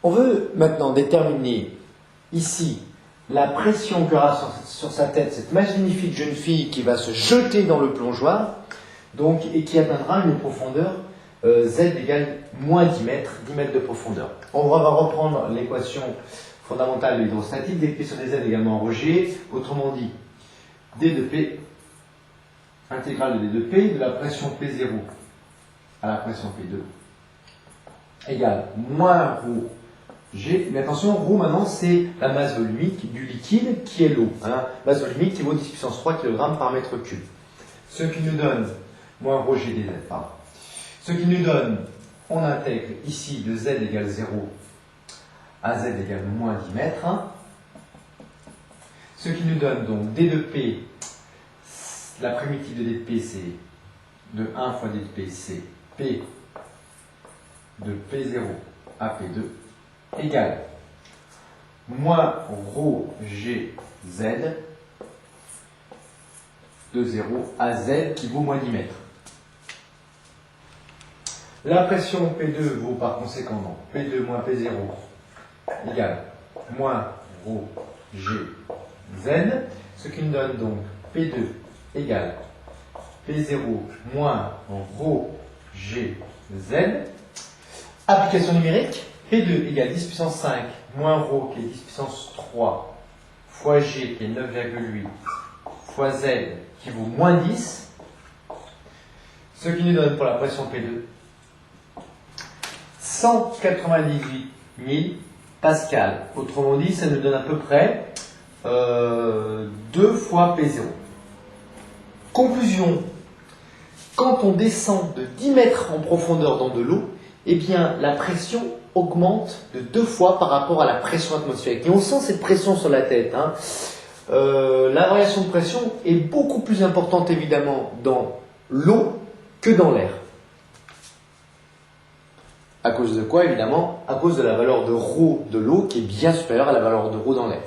On veut maintenant déterminer ici la pression qu'aura sur sa tête cette magnifique jeune fille qui va se jeter dans le plongeoir donc, et qui atteindra une profondeur Z égale moins 10 mètres de profondeur. On va reprendre l'équation fondamentale de l'hydrostatique, dès que P sur dz également rho g, autrement dit d de P, intégrale de d de P, de la pression P0 à la pression P2, égale moins rho g. Mais attention, rho maintenant c'est la masse volumique du liquide qui est l'eau. Hein, masse volumique qui vaut 10 puissance 3 kg par mètre cube. Ce qui nous donne moins rho g dz, pardon. Ce qui nous donne, on intègre ici de z égale 0 à z égale moins 10 mètres. Ce qui nous donne donc d de P, la primitive de d de P c'est de 1 fois d de P, c'est P de P0 à P2 égale moins rho g z de 0 à z qui vaut moins 10 mètres. La pression P2 vaut par conséquent donc P2 moins P0 égale moins rho g z, ce qui nous donne donc P2 égale P0 moins rho g z. Application numérique, P2 égale 10 puissance 5 moins rho qui est 10 puissance 3 fois g qui est 9,8 fois z qui vaut moins 10, ce qui nous donne pour la pression P2 198 000 pascal. Autrement dit, ça nous donne à peu près 2 fois P0. Conclusion, quand on descend de 10 mètres en profondeur dans de l'eau, eh bien la pression augmente de 2 fois par rapport à la pression atmosphérique. Et on sent cette pression sur la tête. Hein. La variation de pression est beaucoup plus importante évidemment dans l'eau que dans l'air. À cause de quoi, évidemment? À cause de la valeur de rho de l'eau qui est bien supérieure à la valeur de rho dans l'air.